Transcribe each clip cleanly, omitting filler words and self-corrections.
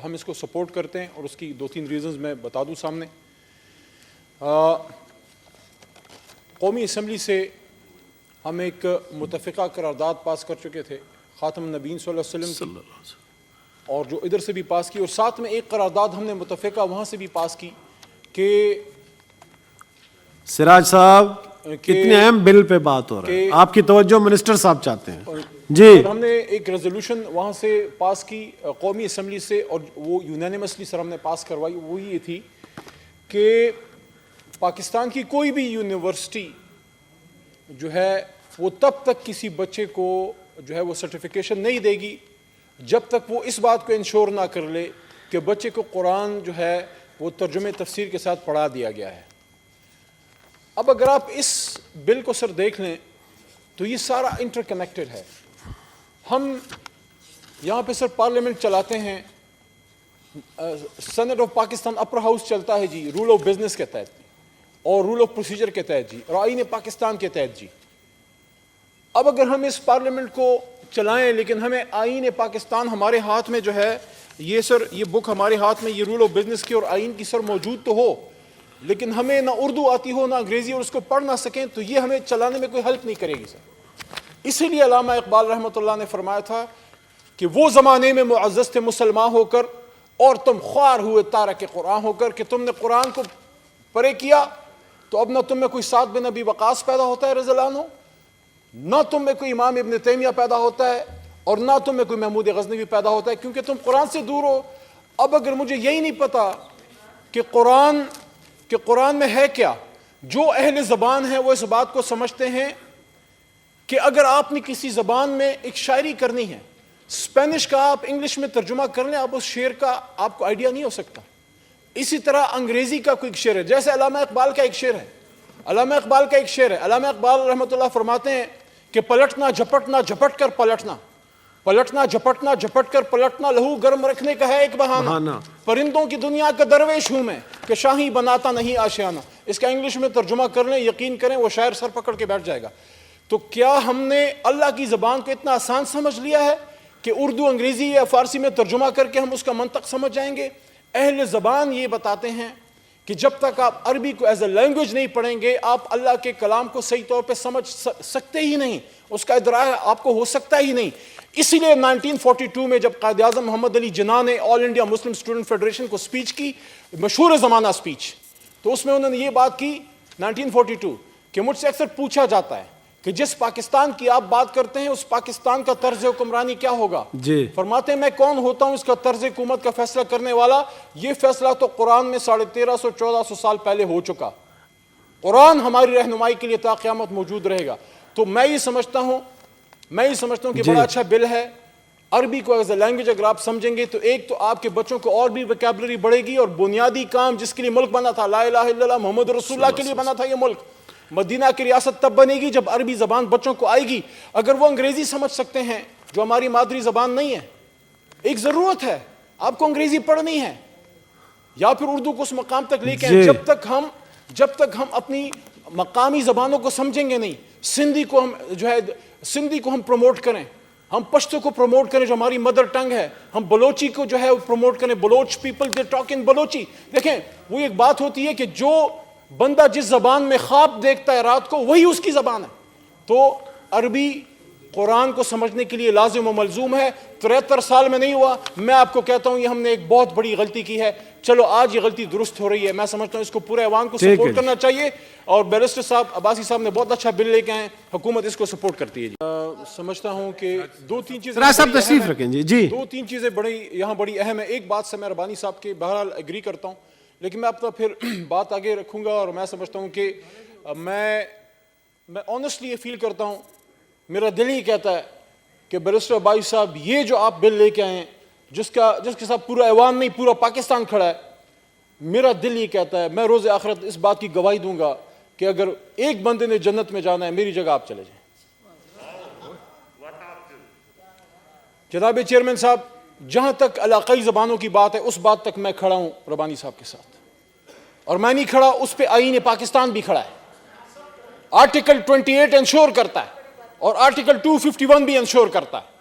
ہم اس کو سپورٹ کرتے ہیں اور اس کی 2-3 ریزنز میں بتا دوں سامنے. قومی اسمبلی سے ہم ایک متفقہ قرارداد پاس کر چکے تھے خاتم النبیین صلی اللہ علیہ وسلم کی, اور جو ادھر سے بھی پاس کی, اور ساتھ میں ایک قرارداد ہم نے متفقہ وہاں سے بھی پاس کی کہ سراج صاحب کتنے اہم بل پہ بات ہو رہا ہے, آپ کی توجہ منسٹر صاحب چاہتے ہیں. جی, ہم نے ایک ریزولوشن وہاں سے پاس کی قومی اسمبلی سے, اور وہ یونینیمسلی سر ہم نے پاس کروائی. وہ یہ تھی کہ پاکستان کی کوئی بھی یونیورسٹی جو ہے وہ تب تک کسی بچے کو جو ہے وہ سرٹیفکیشن نہیں دے گی جب تک وہ اس بات کو انشور نہ کر لے کہ بچے کو قرآن جو ہے وہ ترجمے تفسیر کے ساتھ پڑھا دیا گیا ہے. اب اگر آپ اس بل کو سر دیکھ لیں تو یہ سارا انٹر کنیکٹڈ ہے. ہم یہاں پہ سر پارلیمنٹ چلاتے ہیں, senate of Pakistan upper house چلتا ہے جی رول آف بزنس کے تحت اور رول آف پروسیجر کے تحت جی, اور آئین پاکستان کے تحت جی. اب اگر ہم اس پارلیمنٹ کو چلائیں لیکن ہمیں آئین پاکستان ہمارے ہاتھ میں جو ہے یہ سر یہ بک ہمارے ہاتھ میں یہ رول آف بزنس کی اور آئین کی سر موجود تو ہو, لیکن ہمیں نہ اردو آتی ہو نہ انگریزی اور اس کو پڑھ نہ سکیں تو یہ ہمیں چلانے میں کوئی ہیلپ نہیں کرے گی سر. اسی لیے علامہ اقبال رحمۃ اللہ نے فرمایا تھا کہ وہ زمانے میں معزز تھے مسلمان ہو کر اور تم خوار ہوئے تارک قرآن ہو کر, کہ تم نے قرآن کو پرے کیا تو اب نہ تم میں کوئی سعد بن ابی وقاص پیدا ہوتا ہے رضی اللہ عنہ, نہ تم میں کوئی امام ابن تیمیہ پیدا ہوتا ہے, اور نہ تم میں کوئی محمود غزنوی پیدا ہوتا ہے, کیونکہ تم قرآن سے دور ہو. اب اگر مجھے یہی نہیں پتا کہ قرآن میں ہے کیا, جو اہل زبان ہیں وہ اس بات کو سمجھتے ہیں کہ اگر آپ نے کسی زبان میں ایک شاعری کرنی ہے, اسپینش کا آپ انگلش میں ترجمہ کر لیں, آپ اس شعر کا آپ کو آئیڈیا نہیں ہو سکتا. اسی طرح انگریزی کا کوئی شعر ہے, جیسے علامہ اقبال کا ایک شعر ہے, علامہ اقبال رحمۃ اللہ فرماتے ہیں کہ پلٹنا جھپٹنا جھپٹ کر پلٹنا, پلٹنا جھپٹنا جھپٹ کر پلٹنا, لہو گرم رکھنے کا ہے ایک بہانہ, پرندوں کی دنیا کا درویش ہوں میں کہ شاہی بناتا نہیں آشیانہ. اس کا انگلش میں ترجمہ کر لیں, یقین کریں وہ شاعر سر پکڑ کے بیٹھ جائے گا. تو کیا ہم نے اللہ کی زبان کو اتنا آسان سمجھ لیا ہے کہ اردو انگریزی یا فارسی میں ترجمہ کر کے ہم اس کا منطق سمجھ جائیں گے؟ اہل زبان یہ بتاتے ہیں کہ جب تک آپ عربی کو ایز اے لینگویج نہیں پڑھیں گے آپ اللہ کے کلام کو صحیح طور پہ سمجھ سکتے ہی نہیں, اس کا ادراک آپ کو ہو سکتا ہی نہیں. اسی لیے 1942 میں جب قائد اعظم محمد علی جناح نے آل انڈیا مسلم اسٹوڈنٹ فیڈریشن کو اسپیچ کی, مشہور زمانہ اسپیچ, تو اس میں انہوں نے یہ بات کی 1942 کہ مجھ سے اکثر پوچھا جاتا ہے کہ جس پاکستان کی آپ بات کرتے ہیں اس پاکستان کا طرز حکمرانی کیا ہوگا؟ جی, فرماتے ہیں میں کون ہوتا ہوں اس کا طرز حکومت کا فیصلہ کرنے والا؟ یہ فیصلہ تو قرآن میں 1350-1400 سال پہلے ہو چکا. قرآن ہماری رہنمائی کے لیے تا قیامت موجود رہے گا. تو میں یہ سمجھتا ہوں کہ بڑا اچھا بل ہے. عربی کو ایز اے لینگویج اگر آپ سمجھیں گے تو ایک تو آپ کے بچوں کو اور بھی ویکیبلری بڑھے گی, اور بنیادی کام جس کے لیے ملک بنا تھا, لا الہ الا اللہ محمد رسول اللہ کے لیے بنا تھا یہ ملک, مدینہ کی ریاست تب بنے گی جب عربی زبان بچوں کو آئے گی. اگر وہ انگریزی سمجھ سکتے ہیں جو ہماری مادری زبان نہیں ہے, ایک ضرورت ہے آپ کو انگریزی پڑھنی ہے یا پھر اردو کو اس مقام تک لے کے آئیں. جب تک ہم اپنی مقامی زبانوں کو سمجھیں گے نہیں, سندھی کو ہم پروموٹ کریں, ہم پشتو کو پروموٹ کریں جو ہماری مدر ٹنگ ہے, ہم بلوچی کو جو ہے پروموٹ کریں, Baloch people they talk in Balochi. دیکھیں وہ ایک بات ہوتی ہے کہ جو بندہ جس زبان میں خواب دیکھتا ہے رات کو وہی اس کی زبان ہے. تو عربی قرآن کو سمجھنے کے لیے لازم و ملزوم ہے. 73 سال میں نہیں ہوا. میں آپ کو کہتا ہوں یہ ہم نے ایک بہت بڑی غلطی کی ہے. چلو آج یہ غلطی درست ہو رہی ہے. میں سمجھتا ہوں اس کو پورے ایوان کو سپورٹ کرنا چاہیے, اور بیرسٹر صاحب عباسی صاحب نے بہت اچھا بل لے کے آئے, حکومت اس کو سپورٹ کرتی ہے. سمجھتا ہوں کہ 2-3 چیزیں بڑی اہم ہیں. ایک بات سے میں ربانی صاحب کے بہرحال ایگری کرتا ہوں, لیکن میں اپنا پھر بات آگے رکھوں گا. اور میں سمجھتا ہوں کہ میں آنیسٹلی یہ فیل کرتا ہوں, میرا دل ہی کہتا ہے کہ بیرسٹر عباسی صاحب یہ جو آپ بل لے کے آئے ہیں جس کے ساتھ پورا ایوان نہیں پورا پاکستان کھڑا ہے, میرا دل یہ کہتا ہے میں روز آخرت اس بات کی گواہی دوں گا کہ اگر ایک بندے نے جنت میں جانا ہے میری جگہ آپ چلے جائیں. جناب چیئرمین صاحب, جہاں تک علاقائی زبانوں کی بات ہے اس بات تک میں کھڑا ہوں ربانی صاحب کے ساتھ, اور میں نہیں کھڑا اس پہ آئین پاکستان بھی کھڑا ہے. آرٹیکل 28 انشور کرتا ہے اور آرٹیکل 251 بھی انشور کرتا ہے.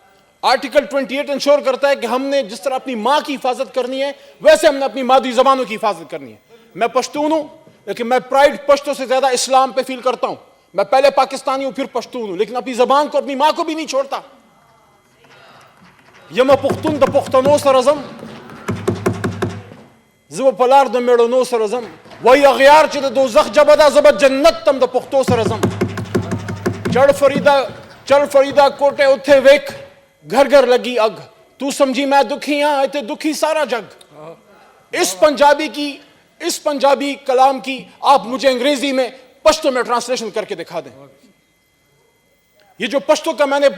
آرٹیکل 28 انشور کرتا ہے کہ ہم نے جس طرح اپنی ماں کی حفاظت کرنی ہے ویسے ہم نے اپنی مادری زبانوں کی حفاظت کرنی ہے. میں پشتون ہوں لیکن میں پرائڈ پشتوں سے زیادہ اسلام پہ فیل کرتا ہوں. میں پہلے پاکستانی ہوں پھر پشتون ہوں لیکن اپنی زبان کو اپنی ماں کو بھی نہیں چھوڑتا. یم پختون د پختنو سرزم زب پلار د میڑو نو سرزم وہی اغیار چھ د دوزخ جبدا زب جنت تم د پختو سرزم. چل فریدا کوٹے اتھے ویک گھر گھر لگی اگ تو سمجھی میں دکھی ہاں ایتے دکھی سارا جگ. اس پنجابی کلام کی آپ مجھے انگریزی میں پشتو میں ٹرانسلیشن کر کے دکھا دیں. یہ جو پشتو کا میں نے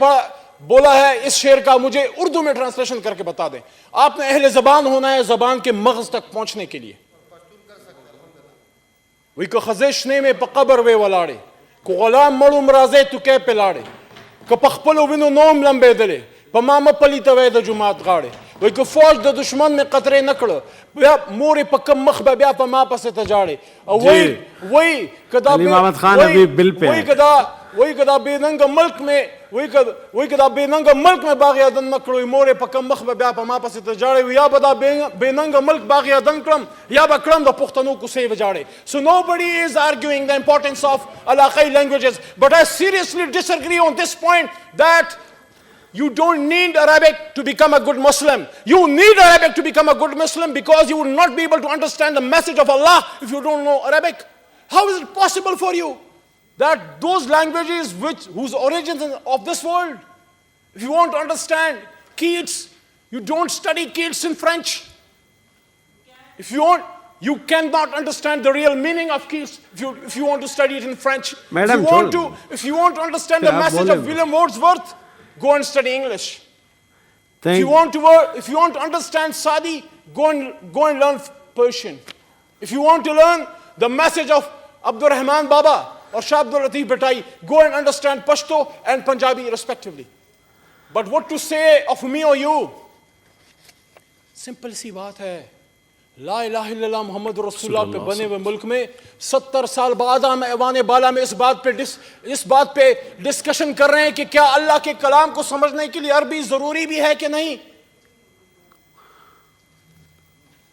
بولا ہے اس شعر کا مجھے اردو میں ٹرانسلیشن کر کے بتا دیں. آپ نے اہل زبان ہونا ہے زبان کے مغز تک پہنچنے کے لیے. وی کو خزشنے میں پقبر وے ولاڑے کو غلام مڑو مرازے تو کے پلاڑے کو پخپلو ونو نوم لمبے دلے پمام پلی توے د جماعت غاڑے وی کو فوج د دشمن میں قطرے نکڑ بیا موری پکم مخبہ بیا پما پسے تجاڑے. وہی کدا علی محمد خان ابھی بل پہ وہی کدا بے ننگ ملک میں وہی کدا بے ننگ ملک میں باغی ادن نکڑوی مورے پکم مخبہ بیا پما پسے تجاڑے یا بدا بے ننگ ملک باغی ادن کرم یا بکرم دا پختنو کو سے وجاڑے. So nobody is arguing the importance of علاقائی languages, but I seriously disagree on this point that you don't need Arabic to become a good Muslim. You need Arabic to become a good Muslim because you will not be able to understand the message of Allah if you don't know Arabic. How is it possible for you that those languages whose origins of this world, if you want to understand Keats, you don't study Keats in French. If you want, you cannot understand the real meaning of Keats if you want to study it in French. If you want to understand the message of William Wordsworth, go and study English. If you want to understand Sadi, go and learn Persian. If you want to learn the message of Abdur Rahman Baba or Shah Abdul Latif Bhatai, go and understand Pashto and Punjabi respectively. But what to say of me or you? Simple سی بات ہے. لا الہ الا اللہ محمد رسول اللہ پہ بنے ہوئے ملک میں 70 سال بعد ہم ایوان بالا میں اس بات پہ ڈسکشن کر رہے ہیں کہ کیا اللہ کے کلام کو سمجھنے کے لیے عربی ضروری بھی ہے کہ نہیں.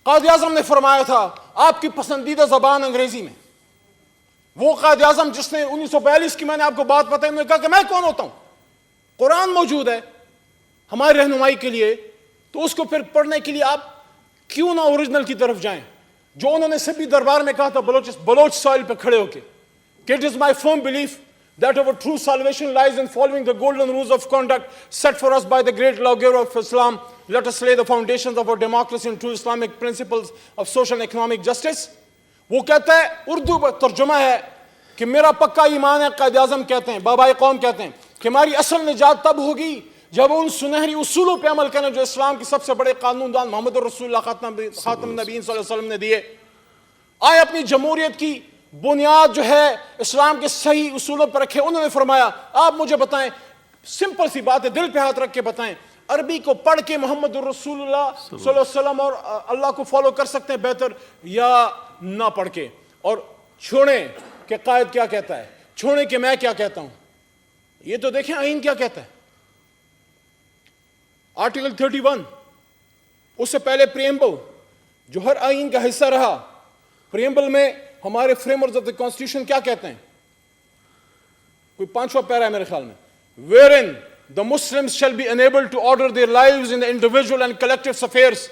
قائد اعظم نے فرمایا تھا آپ کی پسندیدہ زبان انگریزی میں. وہ قائد اعظم جس نے 1942 کی میں نے آپ کو بات بتائی انہوں نے کہا کہ میں کون ہوتا ہوں. قرآن موجود ہے ہماری رہنمائی کے لیے تو اس کو پھر پڑھنے کے لیے آپ کیوں نہ اوریجنل کی طرف جائیں جو انہوں نے سبھی دربار میں کہا تھا بلوچ سوائل پہ کھڑے ہو کے کہ it is my firm belief that our true salvation lies in following the golden rules of conduct set for us by the great lawgiver of Islam. Let us lay the foundations of our democracy and true Islamic principles of social and economic justice. وہ کہتا ہے اردو ترجمہ ہے کہ میرا پکا ایمان ہے. قائد اعظم کہتے ہیں بابائے قوم کہتے ہیں کہ ہماری اصل نجات تب ہوگی جب ان سنہری اصولوں پہ عمل کریں جو اسلام کے سب سے بڑے قانون دان محمد رسول اللہ خاتم النبیین صلی اللہ علیہ وسلم نے دیے. آئے اپنی جمہوریت کی بنیاد جو ہے اسلام کے صحیح اصولوں پر رکھے. انہوں نے فرمایا آپ مجھے بتائیں, سمپل سی بات ہے, دل پہ ہاتھ رکھ کے بتائیں, عربی کو پڑھ کے محمد رسول اللہ صلی اللہ علیہ وسلم اور اللہ کو فالو کر سکتے ہیں بہتر یا نہ پڑھ کے؟ اور چھوڑیں کہ قائد کیا کہتا ہے, چھوڑیں کہ میں کیا کہتا ہوں. یہ تو دیکھیں آئین کیا کہتا ہے. آرٹیکل 31 اس سے پہلے پریمبل جو ہر آئین کا حصہ رہا, پریمبل میں ہمارے فریمرز آف دی کانسٹیٹیوشن کیا کہتے ہیں, کوئی 5واں پیرا ہے میرے خیال میں, wherein the Muslims shall be enabled to order their lives in the individual and collective affairs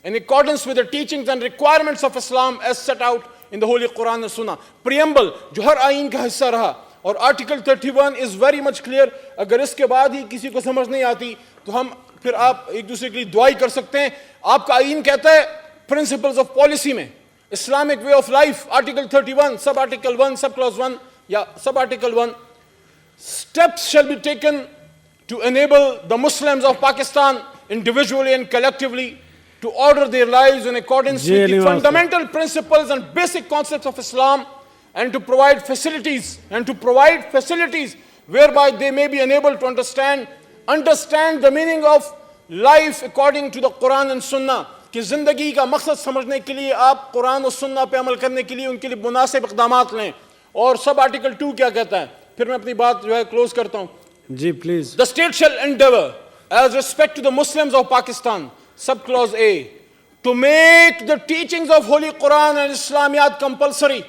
in accordance with the teachings and requirements of Islam as set out in the Holy Quran and Sunnah. Preamble جو ہر آئین کا حصہ رہا. اور article 31 is very much clear. اگر اس کے بعد ہی کسی کو سمجھ نہیں آتی تو ہم پھر آپ ایک دوسرے کے لیے دعائی کر سکتے ہیں. آپ کا آئین کہتا ہے پرنسپلز آف پالیسی میں Islamic way of life, article 31 sub article 1 sub class 1 یا sub article 1, steps shall be taken to enable the Muslims of Pakistan individually and collectively to order their lives in accordance with the fundamental principles and basic concepts of Islam and to provide facilities whereby they may be enabled to understand the meaning of life according to the Quran and Sunnah. کہ زندگی کا مقصد سمجھنے کے لیے آپ قرآن اور سنہ پہ عمل کرنے کے لیے ان کے لیے مناسب اقدامات لیں. اور سب آرٹیکل 2 کیا کہتا ہے, پھر میں اپنی بات جو ہے کلوز کرتا ہوں. جی please. The state shall endeavor as respect to the Muslims of Pakistan, subclause A, to make the teachings of Holy Quran and Islamiyat compulsory,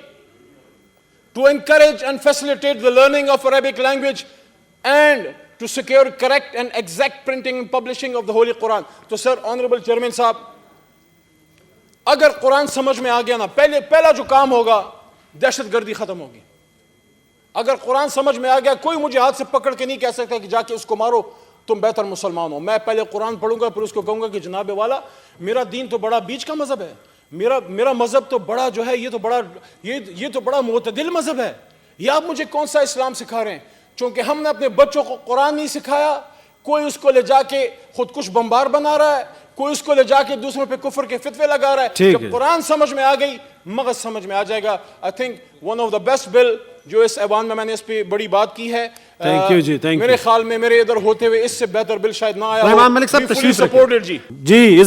to encourage and facilitate the learning of Arabic language, and to secure correct and exact printing and publishing of the Holy Quran. تو سر honourable chairman صاحب, اگر قرآن سمجھ میں آ گیا نا, پہلا جو کام ہوگا دہشت گردی ختم ہوگی. اگر قرآن سمجھ میں آ گیا, کوئی مجھے ہاتھ سے پکڑ کے نہیں کہہ سکتا کہ جا کے اس کو مارو, تم بہتر مسلمان ہو. میں پہلے قرآن پڑھوں گا, پھر اس کو کہوں گا کہ جناب والا, میرا دین تو بڑا بیچ کا مذہب ہے, میرا مذہب تو بڑا جو ہے, یہ تو بڑا معتدل مذہب ہے. یہ آپ مجھے کون سا اسلام سکھا رہے ہیں؟ چونکہ ہم نے اپنے بچوں کو قرآن نہیں سکھایا, کوئی اس کو لے جا کے خودکش بمبار بنا رہا ہے, کوئی اس کو لے جا کے دوسروں پہ کفر کے فتوے لگا رہا ہے. جب قرآن سمجھ میں آ گئی, مغز سمجھ میں آ جائے گا. I think one of the best bill جو اس ایوان میں نے اس پہ بڑی بات کی ہے. میرے خیال میں میرے ادھر ہوتے ہوئے اس سے بہتر بل شاید نہ آیا. امام ملک صاحب تشریف رکھیں. جی